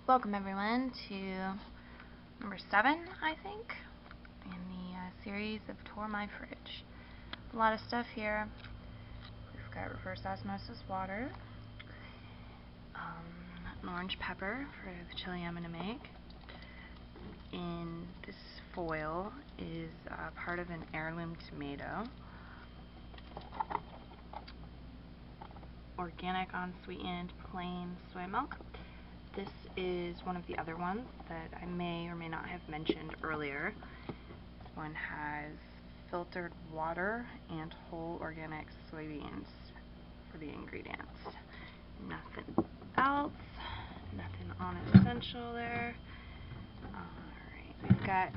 Welcome everyone to number 7, I think, in the series of Tour My Fridge. A lot of stuff here. We've got reverse osmosis water, an orange pepper for the chili I'm going to make. In this foil is part of an heirloom tomato, organic unsweetened plain soy milk. This is one of the other ones that I may or may not have mentioned earlier. This one has filtered water and whole organic soybeans for the ingredients. Nothing else, nothing non-essential there. Alright, we've got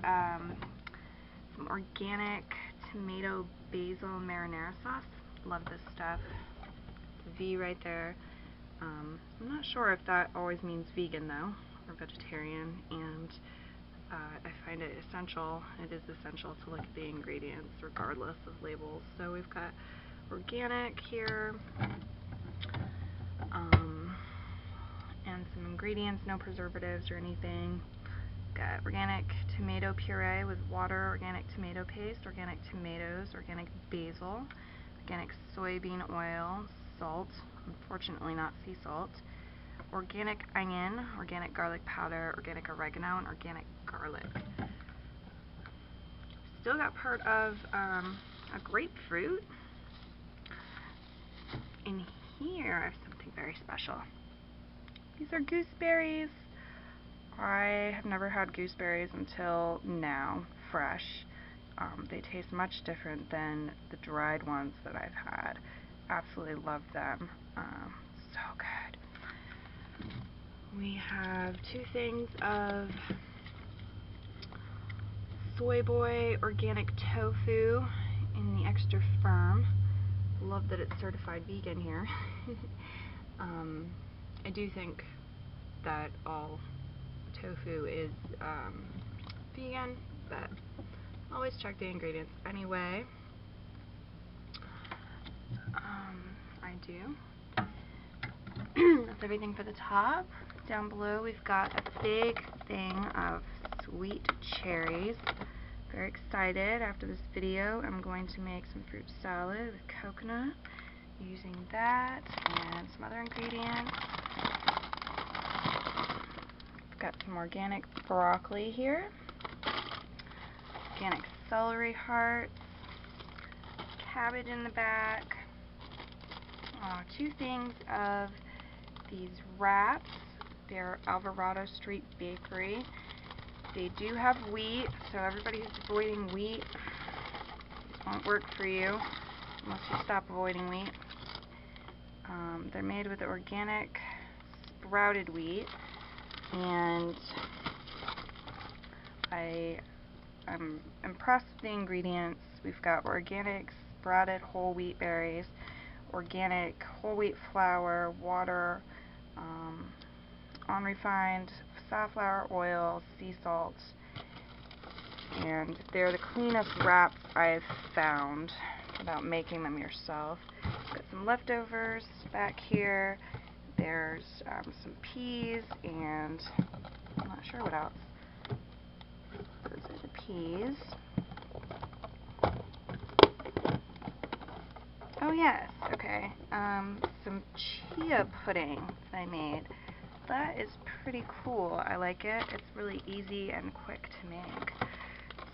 some organic tomato basil marinara sauce. Love this stuff. The V right there. I'm not sure if that always means vegan though, or vegetarian, and I find it essential, it is essential to look at the ingredients regardless of labels. So we've got organic here, and some ingredients, no preservatives or anything. Got organic tomato puree with water, organic tomato paste, organic tomatoes, organic basil, organic soybean oil, salt, unfortunately not sea salt, organic onion, organic garlic powder, organic oregano, and organic garlic. Still got part of a grapefruit. In here I have something very special. These are gooseberries. I have never had gooseberries until now, fresh. They taste much different than the dried ones that I've had. Absolutely love them. So good. We have 2 things of Soy Boy organic tofu in the extra firm. Love that it's certified vegan here. I do think that all tofu is vegan, but always check the ingredients anyway. I do. That's everything for the top. Down below we've got a big thing of sweet cherries. Very excited. After this video I'm going to make some fruit salad with coconut using that and some other ingredients. We've got some organic broccoli here, organic celery hearts, cabbage in the back. 2 things of these wraps. They're Alvarado Street Bakery. They do have wheat, so everybody who's avoiding wheat, this won't work for you unless you stop avoiding wheat. They're made with organic sprouted wheat, and I'm impressed with the ingredients. We've got organic sprouted whole wheat berries, organic whole wheat flour, water, unrefined safflower oil, sea salt, and they're the cleanest wraps I've found without making them yourself. Got some leftovers back here. There's some peas and I'm not sure what else. Those are the peas. Oh yes, okay. Some chia pudding that I made. That is pretty cool. I like it. It's really easy and quick to make.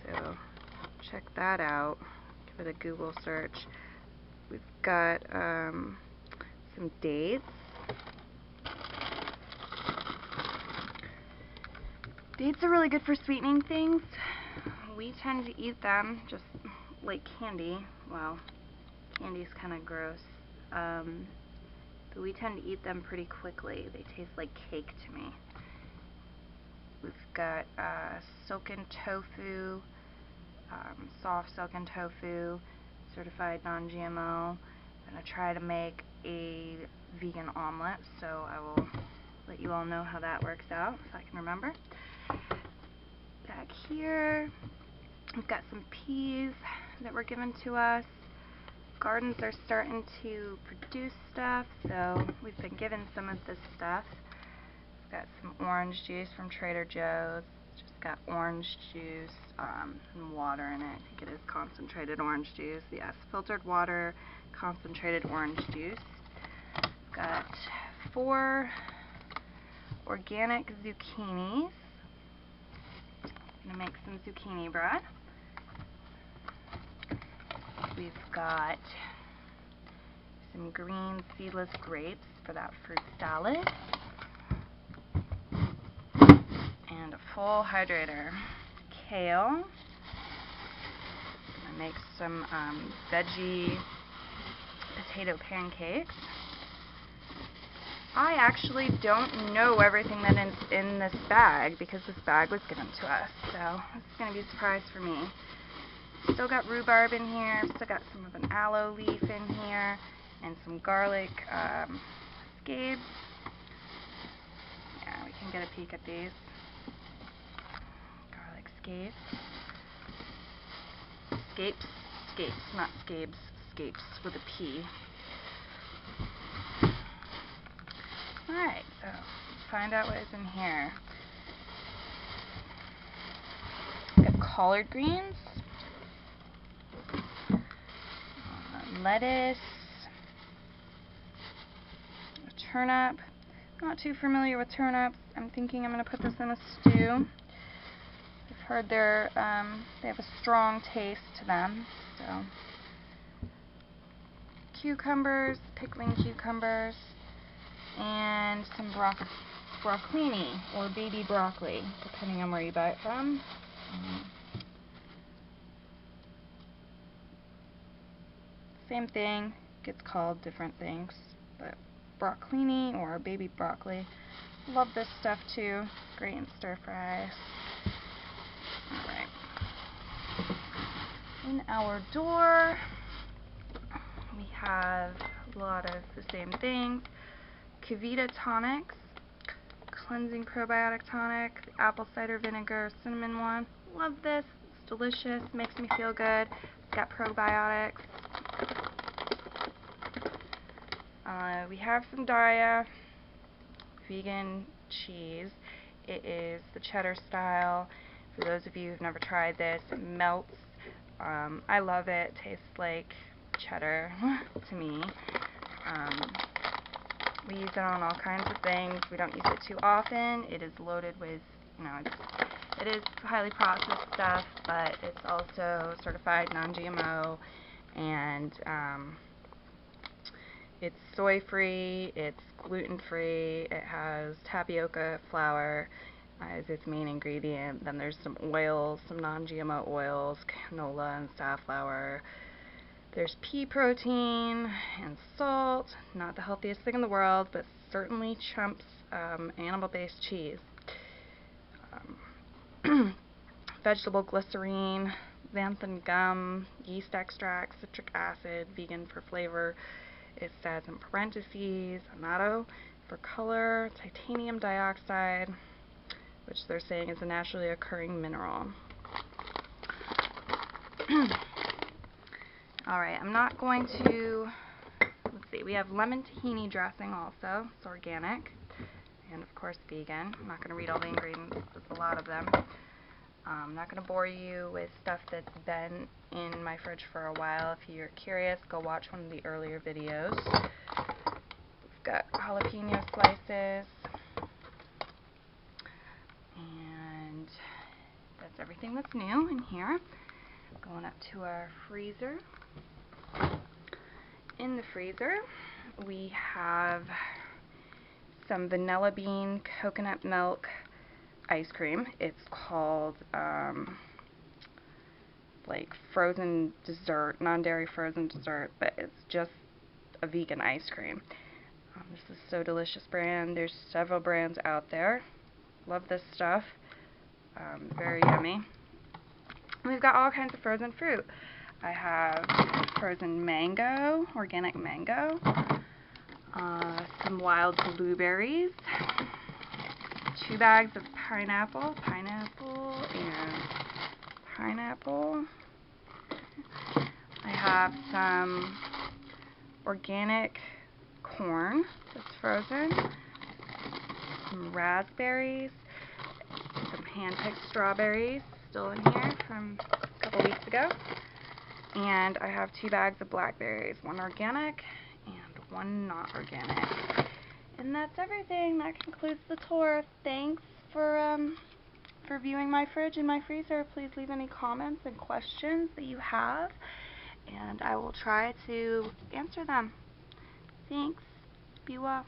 So check that out. Give it a Google search. We've got some dates. Dates are really good for sweetening things. We tend to eat them just like candy. Well, candy's kind of gross. But we tend to eat them pretty quickly. They taste like cake to me. We've got silken tofu, soft silken tofu, certified non-GMO. I'm going to try to make a vegan omelet, so I will let you all know how that works out, if I can remember. Back here, we've got some peas that were given to us. Gardens are starting to produce stuff, so we've been given some of this stuff. got some orange juice from Trader Joe's. Just got orange juice and water in it. I think it is concentrated orange juice. Yes, filtered water, concentrated orange juice. Got 4 organic zucchinis. I'm going to make some zucchini bread. We've got some green seedless grapes for that fruit salad. And a full hydrator. Kale. I'm going to make some veggie potato pancakes. I actually don't know everything that is in this bag because this bag was given to us, so it's going to be a surprise for me. Still got rhubarb in here, still got some of an aloe leaf in here, and some garlic scapes. Yeah, we can get a peek at these. Garlic scapes. Scapes, not scabes, scapes with a P. Alright, so let's find out what is in here. We've got collard greens, lettuce, a turnip. Not too familiar with turnips. I'm thinking I'm going to put this in a stew. I've heard they have a strong taste to them. So, cucumbers, pickling cucumbers, and some broccolini or baby broccoli, depending on where you buy it from. Same thing, gets called different things, but broccolini or baby broccoli. Love this stuff too. Great in stir fries. Alright. In our door, we have a lot of the same things. KeVita tonics, cleansing probiotic tonic, the apple cider vinegar cinnamon one. Love this. It's delicious. Makes me feel good. It's got probiotics. We have some Daiya vegan cheese. It is the cheddar style. For those of you who've never tried this, it melts. I love it. It tastes like cheddar to me. We use it on all kinds of things. We don't use it too often. It is loaded with, it is highly processed stuff, but it's also certified non-GMO, and it's soy-free, it's gluten-free, it has tapioca flour as its main ingredient. Then there's some oils, some non-GMO oils, canola and safflower. There's pea protein and salt. Not the healthiest thing in the world, but certainly trumps animal-based cheese. Vegetable glycerine, xanthan gum, yeast extract, citric acid, vegan for flavor. It says in parentheses, annatto for color, titanium dioxide, which they're saying is a naturally occurring mineral. Alright, I'm not going to, let's see, we have lemon tahini dressing also. It's organic, and of course vegan. I'm not going to read all the ingredients, there's a lot of them. I'm not going to bore you with stuff that's been in my fridge for a while. If you're curious, go watch one of the earlier videos. We've got jalapeno slices, and that's everything that's new in here. Going up to our freezer. In the freezer, we have some vanilla bean coconut milk ice cream. It's called like frozen dessert, non-dairy frozen dessert, but it's just a vegan ice cream. This is So Delicious brand. There's several brands out there. Love this stuff. Very yummy. We've got all kinds of frozen fruit. I have frozen mango, organic mango, some wild blueberries, 2 bags of pineapple, and pineapple. I have some organic corn that's frozen, some raspberries, some hand-picked strawberries still in here from a couple weeks ago. And I have 2 bags of blackberries, one organic and one not organic. And that's everything. That concludes the tour. Thanks for viewing my fridge and my freezer. Please leave any comments and questions that you have, and I will try to answer them. Thanks. Be well.